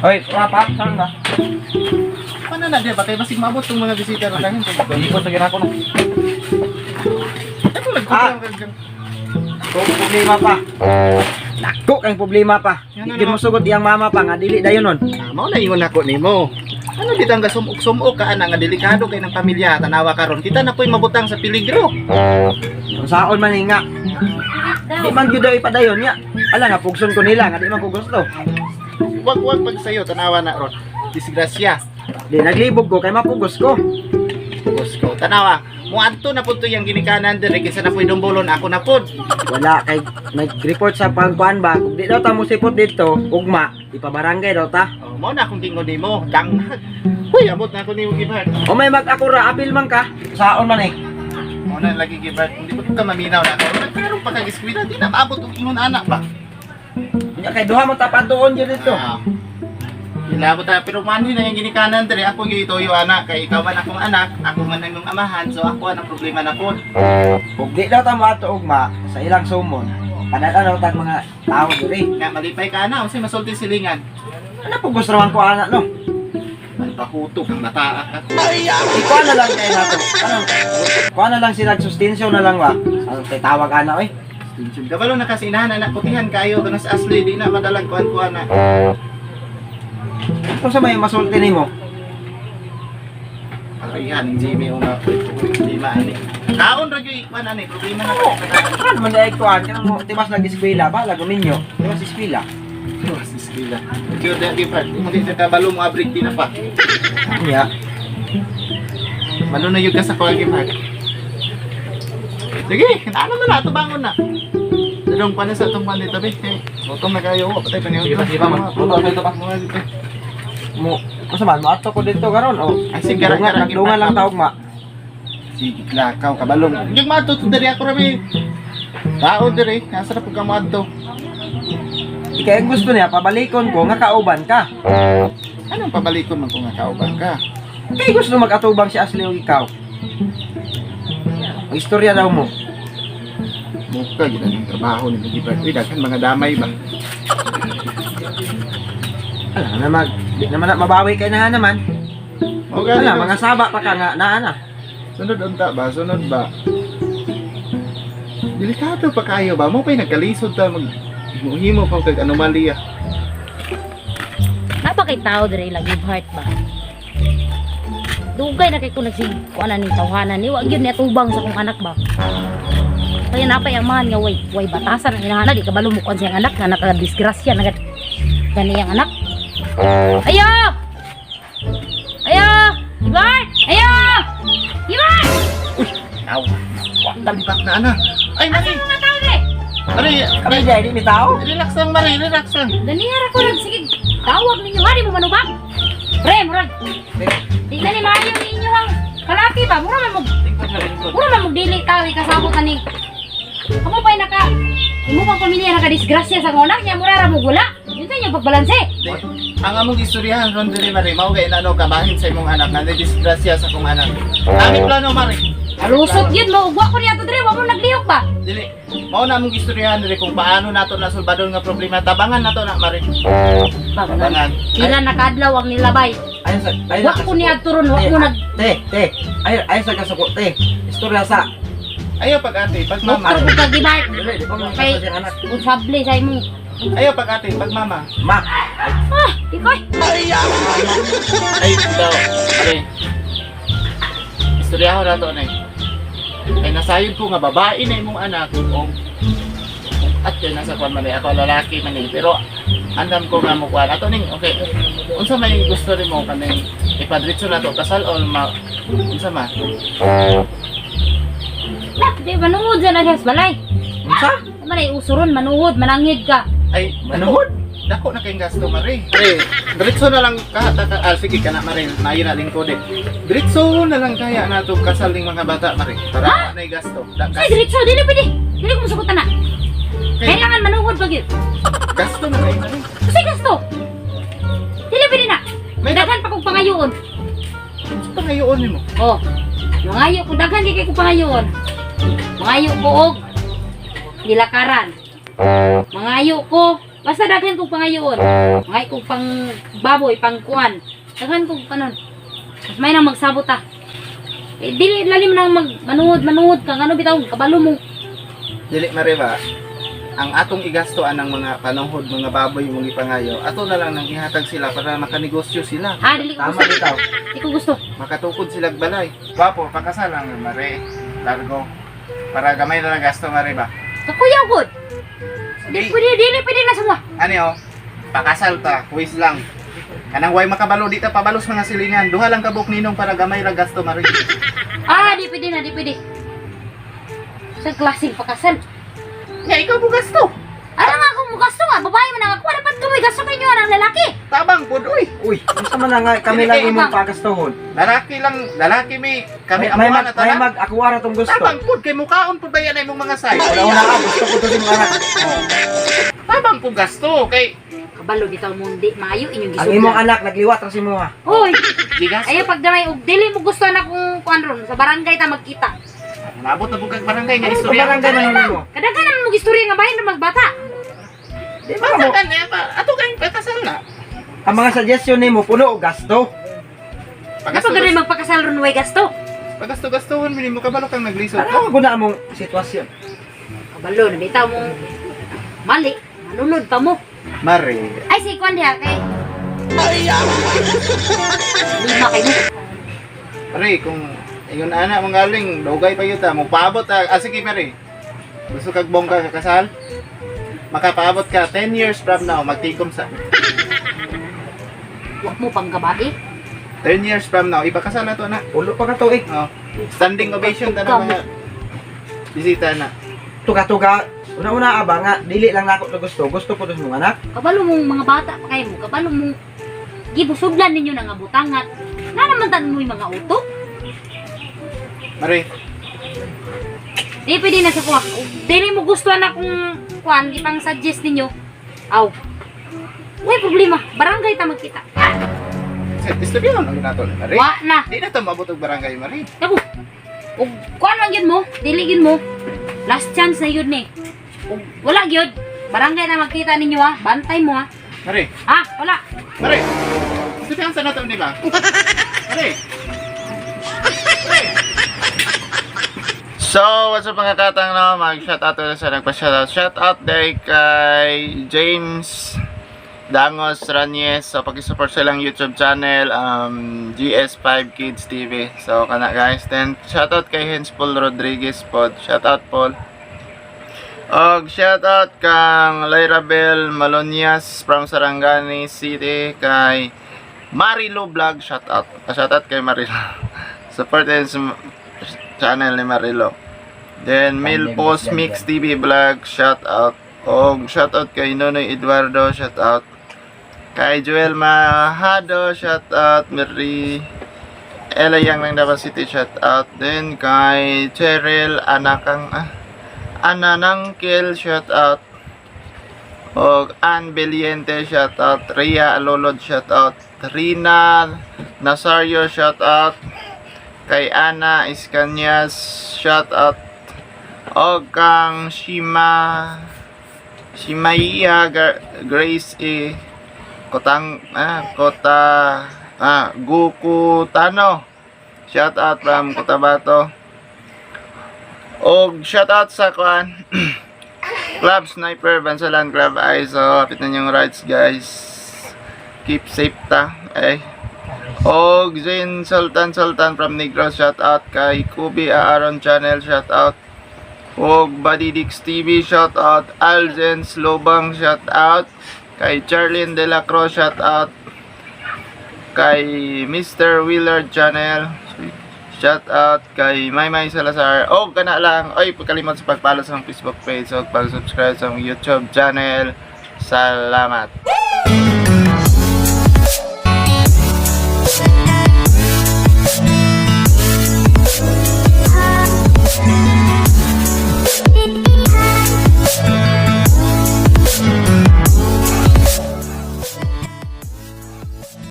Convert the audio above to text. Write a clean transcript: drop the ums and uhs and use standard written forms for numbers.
Hoy, papa, saan ba? Paano na di ba? Kaya masig maabot itong mga bisita na tayo. Ikot sa ginako no. Ako nagkulang ka dyan. Kung problema pa. Nako kang problema pa. Di mo sugod iyang mama pa nga dili dayon nun. Mao na ingon ako nimo. Ano ditang gasumok-sumok ka ana nga delikado kay ng pamilya tanawa karon. Kita na po'y mabutang sa peligro. Kung saon man nga. Di man gyud daw ipadayon nga. Ala nga pugson ko nila nga di man ko gusto. Wag pag sayo tanawa na ron. Disgrasya. Di naglibog ko kay mapugos ko. Gusto tanawa. Mo adto na pud to yang ginikanan dire kinsa na po'y dumbolon ako na pud. Wala kay nag-report sa pangkuan ba. Kung di daw ta mo sipot dito, ugma, ipabarangay daw ta. Oh, mo na akong gingon nimo. Dang. Uy, abot na ako nimo gibhard. O may mag-akura, apil man ka. Saon man eh. Mo na lagi gibhard. Hindi ko ka maminaw na. Nagkaroon pa kag eskwela di na maabot og ingon anak ba. Kanya kay duha mo tapat doon dyan dito. Ilabot tayo, pero manhi na yung ginikanan dere ako yung itoyo anak, kay ikaw man akong anak, ako man ang iyong amahan, so ako ang problema na po. Kung di daw ta maato ugma sa ilang sumon, panala daw tag mga tao diri. Nga, malipay ka na, kasi masulti silingan. Ano pugos raman ko anak no? Ay, pahutok, ang mataak ka. Ikuha na lang kay nato. Ano? Kuha na lang sila sustinso na lang ba? Ano kay tawag anak eh? Kabalo na kasi inahan, anak, putihan kayo, ito na sa asli, di na madalang kuhan-kuhan na. Kung sa may masulti nimo. Ayan, yung Jimmy, una, lima, ani. Kaon, radyo, ikman, ani, problema na po. Ano man dai kuan kanang mo timas nag-eskwela ba lago ninyo? Timas eskwela. Mas iskila. Kaya dahil gipad, hindi na kabalo mo abrik din na pa. Nya. Manunayog ka sa kuha gipad. Sige, ano na na, tubangon na. Dalawang pa na sa itong pan dito, be. Gutom na kayo, patay pa niyo. Sige pa man. Mo ito pa. Mo asa man maato ko dito karon oh. Ay, sige, gara-gara, Dungan lang tawag ma. Sige, lakaw, kabalong. Hindi matuto dari ako rami. Tao dari, nasa na pagkamuad to. Kaya ang gusto niya pabalikon ko nga kauban ka. Anong pabalikon man kung nga kauban ka? Kaya gusto mag-atubang si Ashley o ikaw. Ang istorya daw mo. Muka, gina yung trabaho ni Bugibad. Uy, daghan mga damay ba? Ala na mag, di naman na mabawi kay na naman. O, Ala, mga saba pa ka nga na ana. Sunod unta ba? Sunod ba? Delikado pa kayo ba? Mo pa'y nagkalisod ta himo pang kag anomalya. Napakay tao dire lagi heart ba. Dugay na kay ko kuanan ni tawhanan ni wa gyud ni atubang sa kong anak ba. Kaya napay amahan nga way batasan ang inahana di kabalo mo kon siyang anak nga nakadisgrasya na kaniyang anak. Ayo! Ayo! Ibart! Ayo! Ibart! Uy! Aw! Dalipat na ana! Ay, Mari! Asa mga tao dire? Mari! Kami dai di mi tao. Relax lang, Mari! Relax lang! Daniyara ko lang sige. Tawag ninyo hari mo manubak. Pre, murag. Di na ni maayo ninyo ang kalaki ba? Mura man magdili tao ikasabot ani. Amo pa'y imo pang pamilya nakadisgrasya sa ngonak niya mura ra mo gula. Yun tayo pagbalanse. Ang among istoryahan ron diri, Mari, mao gay na kabahin sa imong anak na disgrasya sa kong anak. Aming plano, Mari. Alusot yun mo, ugwa ko niya to dire, wa mo naglihok ba? Dili, mao na among istoryahan diri kung paano nato nasulbadon nga problema. Tabangan nato na, Mari. Tabangan. Pila nakadlaw ang nilabay. Ayon sa Wa ko niya turon, wa mo nag Te. Ayon sa kasuko te. Istorya sa Ayaw pag-ate, pag mama. doktor ko kag gibay. dili di pa mo Kay sa anak. usable sa imo. Ayaw pag-ate, pag mama. Ma, Ah, ikoy. Ay, daw. Okay. Istoryahan na to, Nay. Ay, nasayod ko nga babae na imong anak. At yun, nasa kwan man ako lalaki man eh. Pero, andam ko nga mo kwan. Ato ning, okay. Unsa may gusto rin mo kaning ipadritso na to kasal o unsa man? Di manuhod sa nagas balay. unsa? Malay usuron manuhod, manangid ka. Ay, Manuhod? dako na kayong gasto, Mare. Pre, diretso na lang sige ka na, Mare. Mayo na lingkod eh. Diretso na lang kaya na to kasal ning mga bata, Mare. Para na gasto. Ay, diretso, dili pwede. Dili ko masukutan na. Kailangan manuhod pag yun. Gasto na kayo, Mare. Kasi gasto. Dili pwede na. May Daghan pa kong pangayoon. pangayoon mo. Oh, mangayo ko, daghan di kay ko pangayoon. Mangayo ko og nilakaran. Mangayo ko Basta daghan kong pangayoon. Ngay kong pang baboy, pang kuan. Daghan kong kanon. Mas may nang magsabot ta. Eh, dili lalim nang manuhod kang ano bitaw kabalo mo. Dili mariba. Ang atong igastoan ng mga panuhod, mga baboy mong ipangayo, ato na lang nang ihatag sila para makanegosyo sila. Ha, dili ko Tama gusto. bitaw. Di ko gusto. Makatukod sila balay. Wapo, pakasal lang mare. Largo. Para gamay na lang gasto mariba. Kakuyaw gud. Dili pwede na semua. Ano pakasal ta, kuwis lang. Kanang way makabalo di ta pabalos mga silingan. Duha lang kabuk ninong para gamay ra gasto mare. Ah, di pwede. Sa klaseng pakasal. Ya ikaw mo gasto. Ano nga kung gasto nga, babae man ang ako, dapat kami gasto kayo ang lalaki. Tabang pud uy. Uy, basta man na nga kami lang imong pagastuhon. Lalaki mi kami May amuan na may tanan. ako ara tong gusto. Tabang pud kay mukaon pud bayan imong mga say. Una ka gusto ko to yung anak. Tabang pud gasto kay Kabalo dito mundi, maayo inyong Ang imong gisugdan. anak nagliwat ra si mo ha. Hoy, gigas. ayo pag damay og dili mo gusto na kung kuan ron sa barangay ta magkita. Nabot na pud kag barangay nga Ano istorya. barangay man nimo? Kadaghanan mo istorya nga bahin ng magbata. Di ba mo? Masakan ato kay pakasal na. Ang mga suggestion nimo puno og gasto. Ano pa ganun magpakasal ron way gasto? Pagasto-gastohon mo kabalo kang naglisod. Ano guna among sitwasyon? Kabalo na bitaw mo mali, manunod pa mo. Mare. Ay si kuan diha kay lima kayo. Mare kung ingon ana mong galing dugay pa yuta mo paabot sige mare. Gusto kag bongga ka kasal? Makapaabot ka 10 years from now magtikom sa Wa mo pang gabahi. 10 years from now ipakasal na to na. Ulo pa ka tuig. Oh. Standing ovation ta na mga bisita na. Tuga-tuga. Una-una aba nga dili lang nako to gusto. Gusto ko to mga anak. Kabalo mong mga bata pa kayo mo, kabalo mong gibusuglan ninyo na nga butangat. Na naman tan mo yung mga utok. Mare, Di pwede na sa kuha. Dili mo gusto na kung kuhan, ipang suggest ninyo. Aw. Uy, problema. Barangay ta magkita. istorya lang nato Mare. Wa na. Di na to maabot og barangay Mare. Naku. Ug kuhan man yun mo. Dili yun mo. Last chance na yun eh. Ug wala yun. Barangay na magkita ninyo ha. Bantay mo ha. Mare, Ha? Wala. Mare. Istorya sa nato ni ba? Mare. So, what's up mga katang no? Mag-shoutout ulit sa nagpa-shoutout. Shoutout day kay James Dangos Ranyes. So, pag-support silang YouTube channel, GS5 Kids TV. So, kana guys. Then, shoutout kay Hens Paul Rodriguez pod. Shoutout Paul. Og shoutout kang Lyra Bell Malonias from Sarangani City kay Marilo Vlog. Shoutout. Shoutout kay Marilo. Support din sa channel ni Marilo. Then Mail Post Mix TV Vlog, shout out. Og shout out kay Nonoy Eduardo, shout out. Kay Joel Mahado, shout out. Mary Elayang ng Davao City, shout out. Then kay Cheryl Ananangkel, shout out. Og Ann Beliente, shout out. Rhea Alolod, shout out. Rina Nazario, shout out. Kay Ana Iscanyas, shout out. Og kang Shimaiya Grace Gukutano, shout out from Cotabato. Og shout out sa kuan Club Sniper Bansalan Club ay so hapit na yung rides guys. Keep safe ta ay. Og Zain Sultan from Negros, shout out. Kay Kubi Aaron Channel, shout out. Og Badidix TV, shout out. Alzen Slobang, shout out. Kay Charlene De La Cruz, shout out. Kay Mr. Willard Channel, shout out. Kay Maymay Salazar. Og kana lang, oy pagkalimot sa pag-follow sa Facebook page o pag-subscribe sa YouTube channel. Salamat.